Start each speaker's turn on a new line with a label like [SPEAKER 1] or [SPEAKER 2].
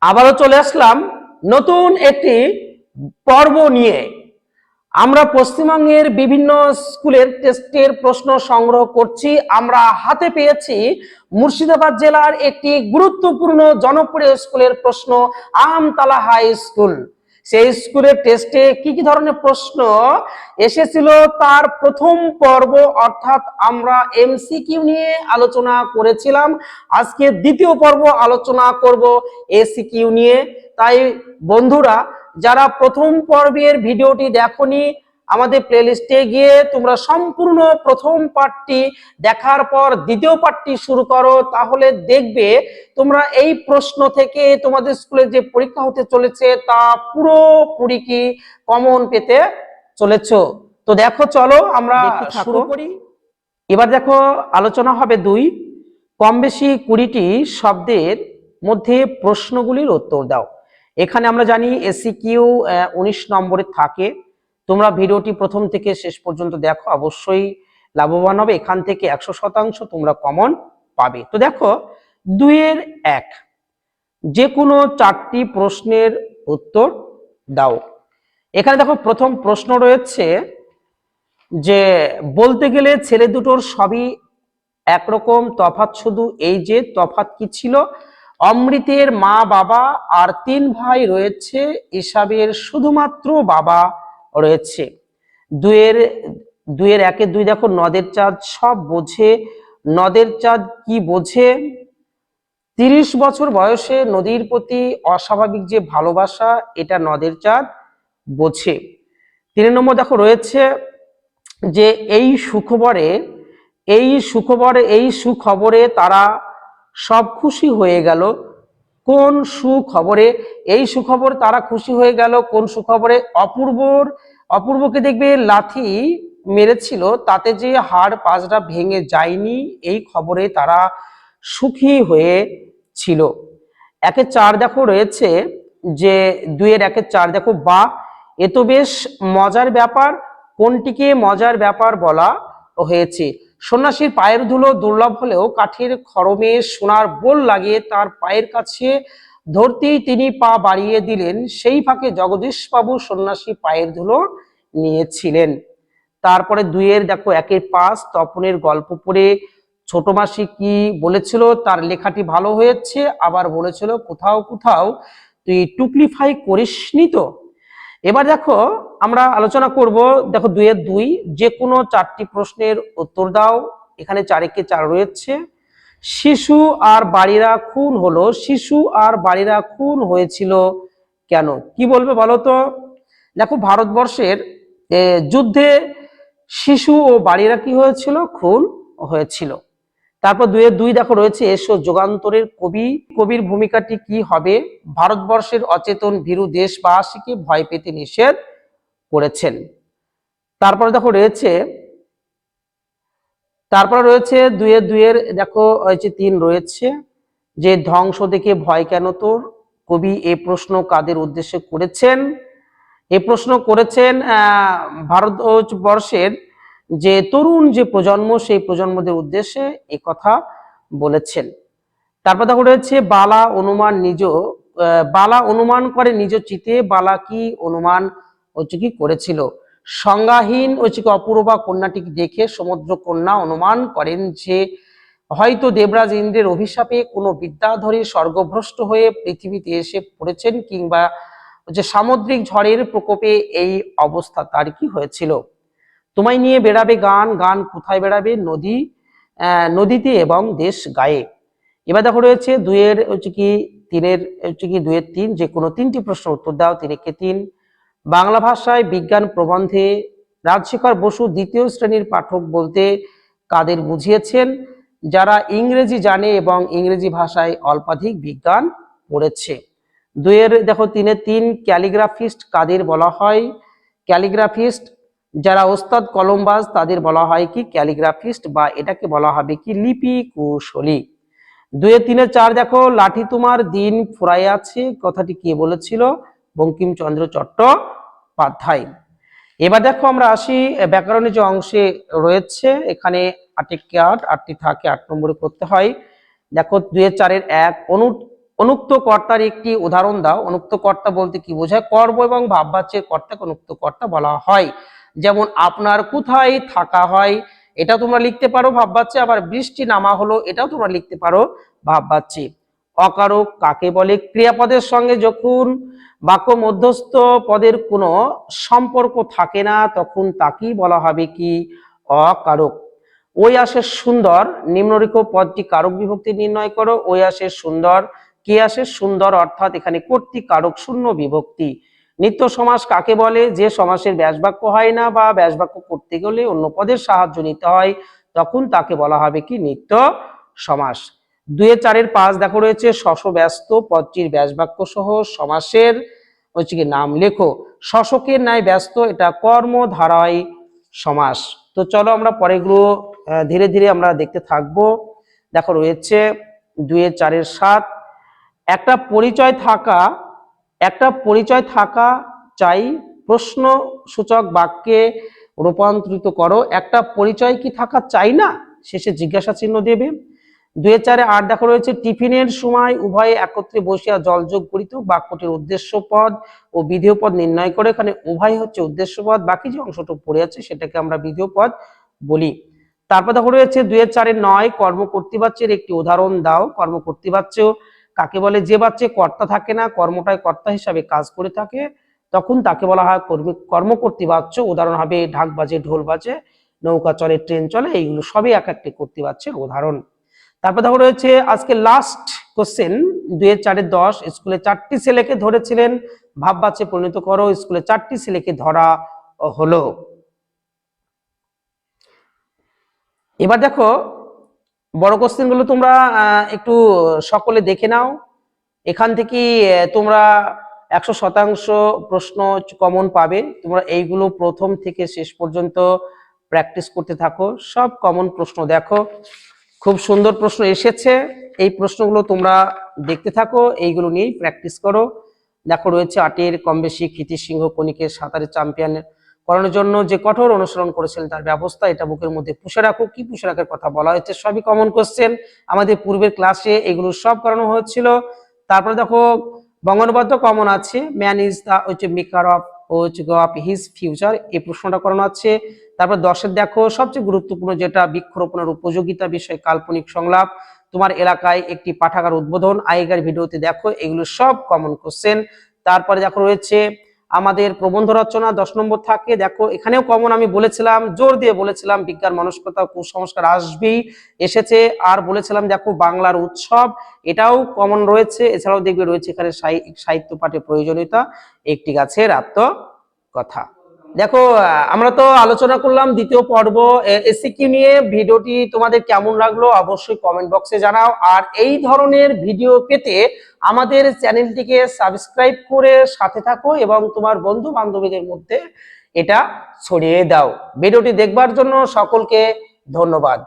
[SPEAKER 1] আবারও চলে আসলাম নতুন একটি পর্ব নিয়ে। আমরা পশ্চিমবঙ্গের বিভিন্ন স্কুলের টেস্টের প্রশ্ন সংগ্রহ করছি। আমরা হাতে পেয়েছি মুর্শিদাবাদ জেলার একটি গুরুত্বপূর্ণ জনপ্রিয় স্কুলের প্রশ্ন, আমতলা হাই স্কুল। সেই স্কুলের টেস্টে কি কি ধরনের প্রশ্ন এসেছিল তার প্রথম পর্ব, অর্থাৎ আমরা এমসিকিউ নিয়ে আলোচনা করেছিলাম। আজকে দ্বিতীয় পর্ব আলোচনা করব এসিকিউ নিয়ে। তাই বন্ধুরা, যারা প্রথম পর্বের ভিডিওটি দেখোনি, আমাদের প্লেলিস্টে গিয়ে তোমরা সম্পূর্ণ প্রথম পার্টটি দেখার পর দ্বিতীয় পার্টটি শুরু করো, তাহলে দেখবে তোমরা এই প্রশ্ন থেকে তোমাদের স্কুলে যে পরীক্ষা হতে চলেছে তা পুরোপুরি কি কমন পেতে চলেছ। তো দেখো, চলো আমরা শুরু করি। এবার দেখো, আলোচনা হবে কম বেশি 20টি শব্দের মধ্যে প্রশ্নগুলির উত্তর দাও। এখানে আমরা জানি এসিকিউ 19 নম্বরের থাকে। তোমরা ভিডিওটি প্রথম থেকে শেষ পর্যন্ত দেখো, অবশ্যই লাভবান হবে। এখান থেকে 100% তোমরা কমন পাবে। তো দেখো, 2-1, যে কোনো 4টি প্রশ্নের উত্তর দাও। এখানে দেখো, প্রথম প্রশ্ন রয়েছে যে বলতে গেলে ছেলে দুটোর সবই একরকম, তফাৎ শুধু এই যে তফাৎ কি ছিল? অমৃতের মা বাবা আর 3 ভাই রয়েছে, ইসাবের শুধুমাত্র বাবা রয়েছে। 2-1 দেখো, নদের চাঁদ সব বোঝে। নদের চাঁদ কি বোঝে? 30 বছর বয়সে নদীর প্রতি অস্বাভাবিক যে ভালোবাসা, এটা নদের চাঁদ বোঝে। 3 নম্বর দেখো রয়েছে যে এই সুখবরে তারা সব খুশি হয়ে গেল। কোন সুখবরে? এই সুখবর তারা খুশি হয়ে গেল কোন সুখবরে? অপূর্বকে দেখবে লাথি মেরেছিল, তাতে যে হাড় পাঁজরা ভেঙে যায়নি, এই খবরে তারা সুখী হয়ে ছিল। 1-4 দেখো রয়েছে যে 2-1 দেখো, বা এ তো বেশ মজার ব্যাপার। কোনটিকে মজার ব্যাপার বলা হয়েছে? সন্ন্যাসীর পায়ের ধুলো দুর্লভ হলেও কাঠের খড়মে সোনার বোল লাগিয়ে তার পায়ের কাছে ধরতেই তিনি পা বাড়িয়ে দিলেন, সেই ফাঁকে জগদীশবাবু সন্ন্যাসী পায়ের ধুলো নিয়েছিলেন। তারপরে 2-দেখো 1-5, তপনের গল্প পড়ে ছোট মাসি কি বলেছিল? তার লেখাটি ভালো হয়েছে, আবার বলেছিল কোথাও কোথাও তুই টুকলিফাই করিসনি তো। এবার দেখো, আমরা আলোচনা করব, দেখো 2-2, যে কোনো 4টি প্রশ্নের উত্তর দাও। এখানে 4-4 রয়েছে। শিশু আর বাড়িরা খুন হলো, শিশু আর বাড়িরা খুন হয়েছিল কেন? কি বলবে বলো তো? দেখো, ভারতবর্ষের যুদ্ধে শিশু ও বাড়িরা কি হয়েছিল? খুন হয়েছিল। তারপর 2-2 দেখো রয়েছে, এসো যুগান্তরের কবির ভূমিকাটি কি হবে? ভারতবর্ষের অচেতন ভীরু দেশবাসীকে ভয় পেতে নিষেধ করেছেন। তারপরে দেখো রয়েছে 2-2 দেখো 3 রয়েছে যে ধ্বংস দেখে ভয় কেন তোর? কবি এ প্রশ্ন কাদের উদ্দেশ্যে করেছেন? এ প্রশ্ন করেছেন ভারতবর্ষের যে তরুণ যে প্রজন্ম, সেই প্রজন্মদের উদ্দেশ্যে এ কথা বলেছেন। তারপর দেখো রয়েছে বালা অনুমান করে নিজ চিতে, বালা কি অনুমান কি করেছিল? সংজ্ঞাহীন অপূর্বা কন্যাটিকে দেখে সমুদ্র কন্যা অনুমান করেন যে হয়তো দেবরাজ ইন্দ্রের অভিশাপে কোনো বিদ্যাধরী স্বর্গভ্রষ্ট হয়ে পৃথিবীতে এসে পড়েছেন, কিংবা সামুদ্রিক ঝড়ের প্রকোপে এই অবস্থা তার কি হয়েছিল। তোমায় নিয়ে বেড়াবে গান, গান কোথায় বেড়াবে? নদীতে এবং দেশ গায়ে। এবার দেখো রয়েছে 2-3, যে কোনো 3টি প্রশ্ন উত্তর দাও। 3-3, বাংলা ভাষায় বিজ্ঞান প্রবন্ধে রাজশেখর বসু 2য় শ্রেণীর পাঠক বলতে কাদের বুঝিয়েছেন? যারা ইংরেজি জানে এবং ইংরেজি ভাষায় অল্পাধিক বিজ্ঞান পড়েছে। 2-দেখো 3-3, ক্যালিগ্রাফিস্ট কাদের বলা হয়? ক্যালিগ্রাফিস্ট যারা ওস্তাদ কলমবাজ তাদের বলা হয় কি? ক্যালিগ্রাফিস্ট, বা এটাকে বলা হবে কি? লিপি কুশলী। 2-3-4 দেখো, লাঠি তোমার দিন ফুরাইয়াছে, কথাটি কে বলেছিল? বঙ্কিমচন্দ্র চট্টোপাধ্যায়। এবার দেখো, আমরা আসি ব্যাকরণের যে অংশে রয়েছে। এখানে 8-8 থাকে, 8 নম্বরে করতে হয়। দেখো 2-4-1, অনুক্ত কর্তার একটি উদাহরণ দাও। অনুক্ত কর্তা বলতে কি বোঝায়? কর্ম এবং ভাববাচ্যের কর্তাকে অনুক্ত কর্তা বলা হয়। যেমন আপনার কোথায় থাকা হয়, এটা তোমরা লিখতে পারো ভাববাচ্যে। আবার বৃষ্টি নামা হলো, এটাও তোমরা লিখতে পারো ভাববাচ্যে। অকারক কাকে বলে? ক্রিয়াপদের সঙ্গে যখন বাক্য মধ্যস্থ পদের কোনো সম্পর্ক থাকে না, তখন তাকেই বলা হবে কি? অকারক। ওই আসে সুন্দর, নিম্নলিখিত পদটি কারক বিভক্তি নির্ণয় করো। ওই আসে সুন্দর, কে আসে সুন্দর, অর্থাৎ এখানে কর্তৃক কারক শূন্য বিভক্তি। নিত্য সমাস কাকে বলে? যে সমাসের ব্যাসবাক্য হয় না বা ব্যাসবাক্য করতে গেলে অন্য পদের সাহায্য নিতে হয়, তখন তাকে বলা হবে কি? নিত্য সমাস। 2-4-5 দেখো রয়েছে শশ ব্যস্ত, পদটির ব্যাসবাক্য সহ সমাসের হচ্ছে কি নাম লেখো। শশকের ন্যায় ব্যস্ত, এটা কর্মধারায় সমাস। তো চলো আমরা পরেগুলো ধীরে ধীরে আমরা দেখতে থাকবো। দেখো রয়েছে 2-4-7 একটা পরিচয় থাকা চাই, প্রশ্ন সূচক বাক্যে রূপান্তরিত করো। একটা পরিচয় কি থাকা চাই না, শেষে জিজ্ঞাসা চিহ্ন দেবে। 2-4-8 দেখো রয়েছে টিফিনের সময় উভয়ে একত্রে বসিয়া জল যোগ করিত, বাক্যটির উদ্দেশ্য পদ ও বিধেয় পদ নির্ণয় করে। এখানে উভয় হচ্ছে উদ্দেশ্য পদ, বাকি যে অংশটা পড়ে আছে সেটাকে আমরা বিধেয় পদ বলি। তারপর দেখো রয়েছে 2-4-9 কর্মকর্তৃবাচ্যের একটি উদাহরণ দাও। কর্মকর্তৃবাচ্য কাকে বলে? যে বাচ্চে কর্তা থাকে না, কর্মটায় কর্তা হিসাবে কাজ করে থাকে, তখন তাকে বলা হয় কর্মকর্তৃবাচ্য। উদাহরণ হবে ঢাক বাজে, ঢোল বাজে, নৌকা চলে, ট্রেন চলে, এইগুলো সবই এক একটি কর্তৃবাচ্যের উদাহরণ। তারপর দেখো রয়েছে আজকে লাস্ট কোশ্চেন 2-4-10 স্কুলে 4টি ছেলেকে ধরেছিলেন, ভাববাচ্যে পরিণত করো। স্কুলে 4টি ছেলেকে ধরা হলো। এবার দেখো বড় কোশ্চেন গুলো তোমরা একটু সকলে দেখে নাও। এখান থেকে তোমরা 100% প্রশ্ন কমন পাবে। তোমরা এইগুলো প্রথম থেকে শেষ পর্যন্ত প্র্যাকটিস করতে থাকো, সব কমন প্রশ্ন দেখো, খুব সুন্দর প্রশ্ন এসেছে। এই প্রশ্নগুলো তোমরা দেখতে থাকো, এইগুলো নিয়েই প্র্যাকটিস করো। দেখো রয়েছে 8-এর কম বেশি কৃতি সিংহ কণিকে সাঁতারে চ্যাম্পিয়ন করানোর জন্য যে কঠোর অনুসরণ করেছিলেন তার ব্যবস্থা, এটা বুকের মধ্যে পুষে রাখো। কি পুষে রাখার কথা বলা হয়েছে? সবই কমন কোশ্চেন, আমাদের পূর্বের ক্লাসে এগুলো সব করানো হয়েছিল। তারপরে দেখো বঙ্গানুবাদ্য কমন আছে, ম্যান ইজ দা হচ্ছে maker of of his future, এই প্রশ্নটা করানো আছে। তারপর 10-এর দেখো সবচেয়ে গুরুত্বপূর্ণ যেটা, বৃক্ষরোপণের উপযোগিতা বিষয়ে কাল্পনিক সংলাপ, তোমার এলাকায় একটি পাঠাগার উদ্বোধন, আগেকার ভিডিওতে দেখো, এগুলো সব কমন কোশ্চেন। তারপরে দেখো রয়েছে আমাদের প্রবন্ধ রচনা 10 নম্বর থাকে। দেখো এখানেও কমন, আমি বলেছিলাম, জোর দিয়ে বলেছিলাম বিজ্ঞান মনস্কতা কুসংস্কার আসবেই, এসেছে। আর বলেছিলাম দেখো বাংলার উৎসব, এটাও কমন রয়েছে। এছাড়াও দেখবে রয়েছে এখানে সাহিত্য পাঠের প্রয়োজনীয়তা, একটি গাছের আত্মকথা। দেখো আমরা তো আলোচনা করলাম দ্বিতীয় পর্ব এসিকিউ নিয়ে। ভিডিওটি তোমাদের কেমন লাগলো অবশ্যই কমেন্ট বক্সে জানাও। আর এই ধরনের ভিডিও পেতে আমাদের চ্যানেলটিকে সাবস্ক্রাইব করে সাথে থাকো এবং তোমার বন্ধু বান্ধবীদের মধ্যে এটা ছড়িয়ে দাও। ভিডিওটি দেখবার জন্য সকলকে ধন্যবাদ।